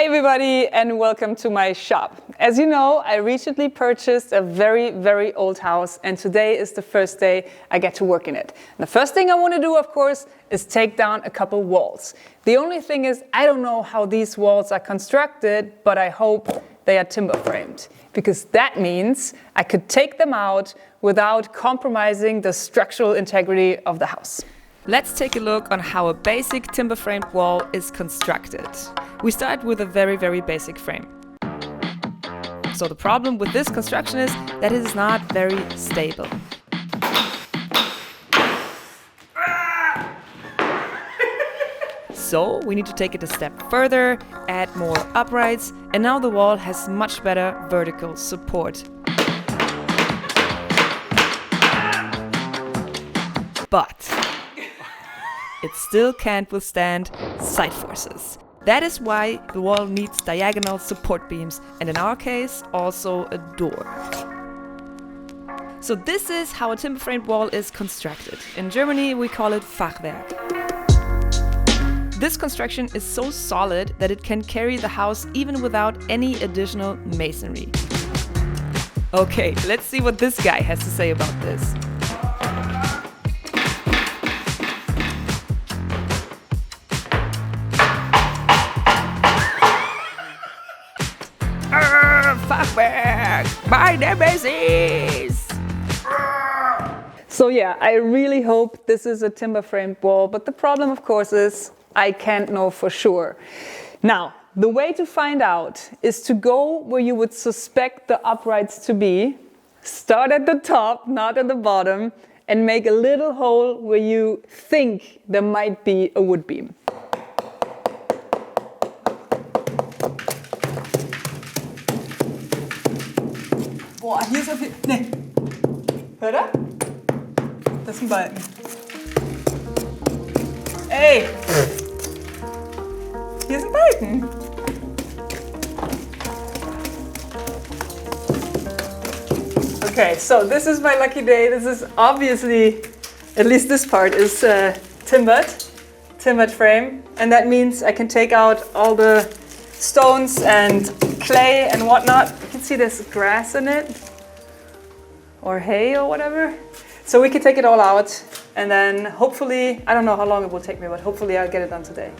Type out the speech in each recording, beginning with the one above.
Hi everybody and welcome to my shop. As you know, I recently purchased a very old house and today is the first day I get to work in it. And the first thing I want to do, of course, is take down a couple walls. The only thing is I don't know how these walls are constructed, but I hope they are timber framed, because that means I could take them out without compromising the structural integrity of the house. Let's take a look on how a basic timber framed wall is constructed. We start with a very basic frame. So the problem with this construction is that it is not very stable. So we need to take it a step further, add more uprights, and now the wall has much better vertical support. But it still can't withstand side forces. That is why the wall needs diagonal support beams, and in our case, also a door. So this is how a timber framed wall is constructed. In Germany, we call it Fachwerk. This construction is so solid that it can carry the house even without any additional masonry. Okay, let's see what this guy has to say about this. Fachwerk, my nemesis! So yeah, I really hope this is a timber framed wall, but the problem of course is I can't know for sure. Now, the way to find out is to go where you would suspect the uprights to be, start at the top, not at the bottom, and make a little hole where you think there might be a wood beam. Boah, hier ist so viel. Nee. Hört ihr? Das ist ein Balken. Ey! Hier ist ein Balken. Okay, so this is my lucky day. This is obviously, at least this part is timbered frame. And that means I can take out all the stones and clay and whatnot. You can see there's grass in it, or hay or whatever. So we can take it all out and then hopefully, I don't know how long it will take me, but hopefully I'll get it done today.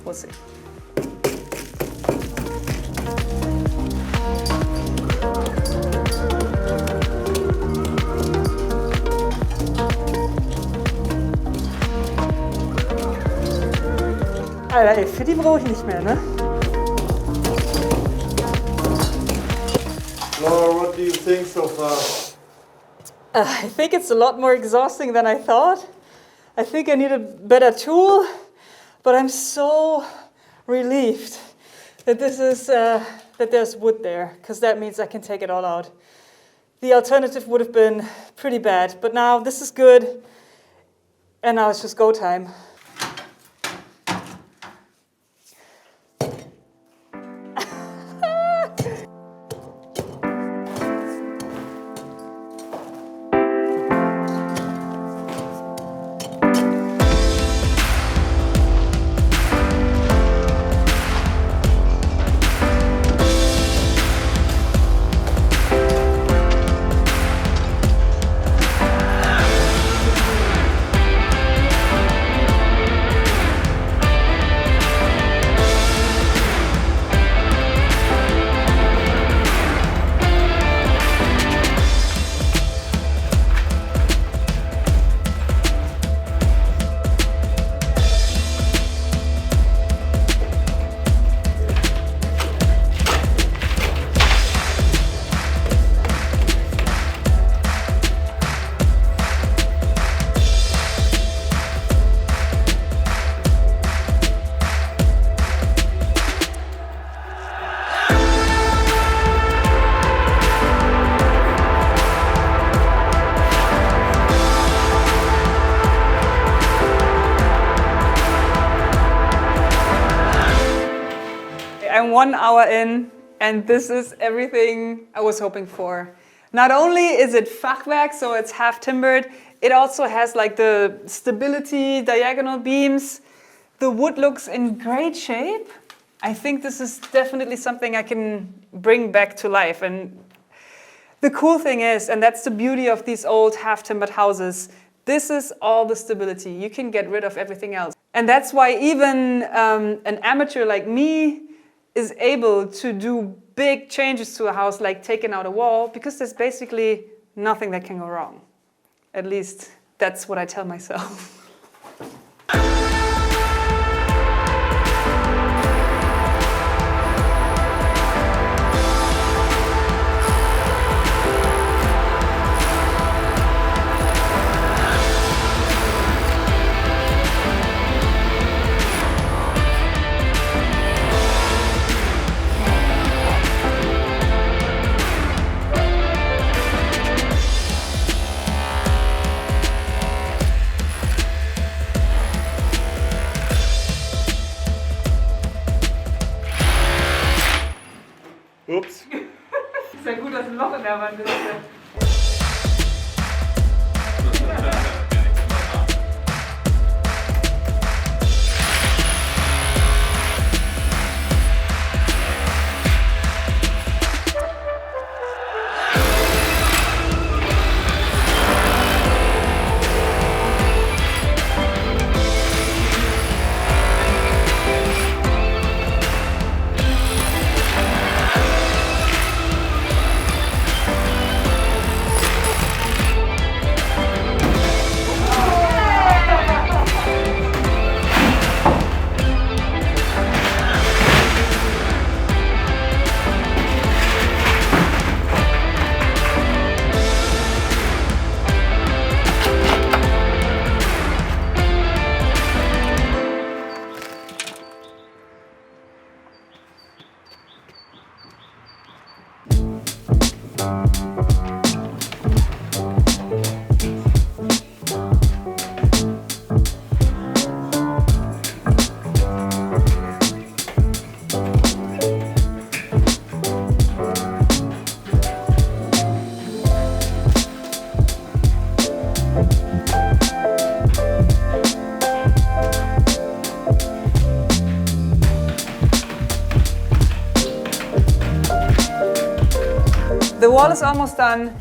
We'll see. Alter, ey, für die brauche ich nicht mehr, ne? Laura, what do you think so far? I think it's a lot more exhausting than I thought. I think I need a better tool, but I'm so relieved that this is that there's wood there, because that means I can take it all out. The alternative would have been pretty bad, but now this is good, and now it's just go time. I'm 1 hour in and this is everything I was hoping for. Not only is it Fachwerk, so it's half timbered, it also has like the stability, diagonal beams. The wood looks in great shape. I think this is definitely something I can bring back to life. And the cool thing is, and that's the beauty of these old half-timbered houses, this is all the stability. You can get rid of everything else. And that's why even an amateur like me is able to do big changes to a house, like taking out a wall, because there's basically nothing that can go wrong. At least that's what I tell myself. Ups. Ist ja gut, dass ein Loch in der Wand ist. The wall is almost done.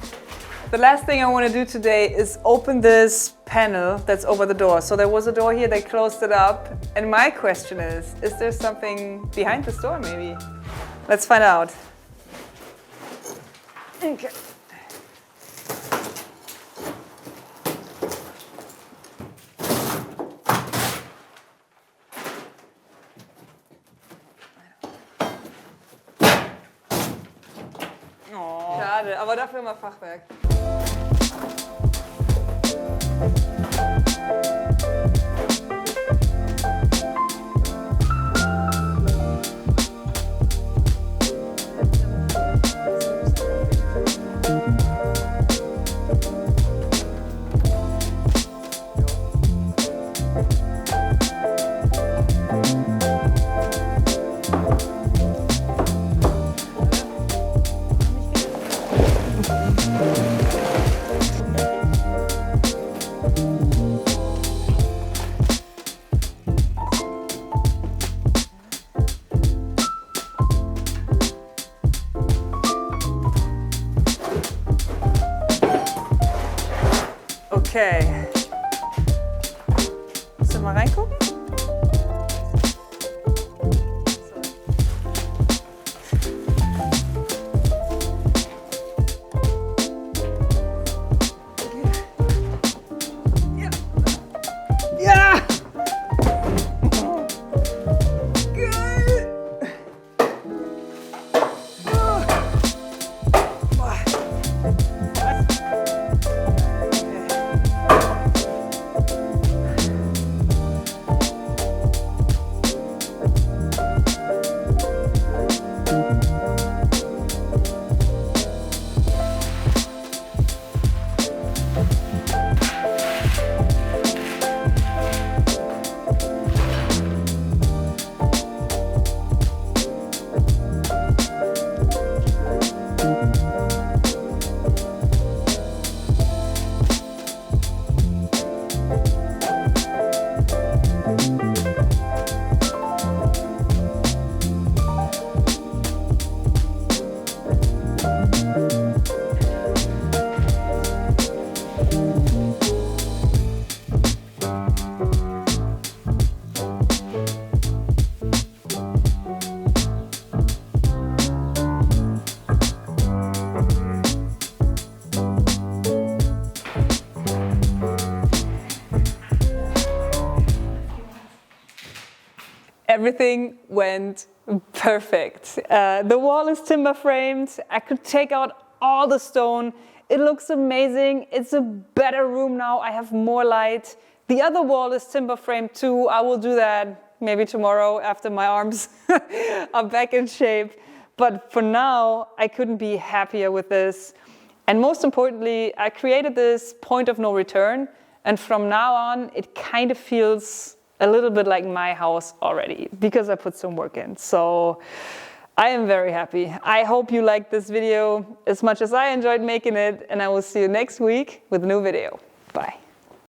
The last thing I want to do today is open this panel that's over the door. So there was a door here, they closed it up. And my question is there something behind this door maybe? Let's find out. Okay. Oh. Schade, aber dafür immer Fachwerk. Okay. Müssen wir mal reingucken? Ja. Ja! Geil! everything went perfect. The wall is timber framed. I could take out all the stone. It looks amazing. It's a better room now. I have more light. The other wall is timber framed too. I will do that maybe tomorrow after my arms are back in shape. But for now, I couldn't be happier with this. And most importantly, I created this point of no return. And from now on, it kind of feels a little bit like my house already because I put some work in. So I am very happy. I hope you liked this video as much as I enjoyed making it. And I will see you next week with a new video. Bye.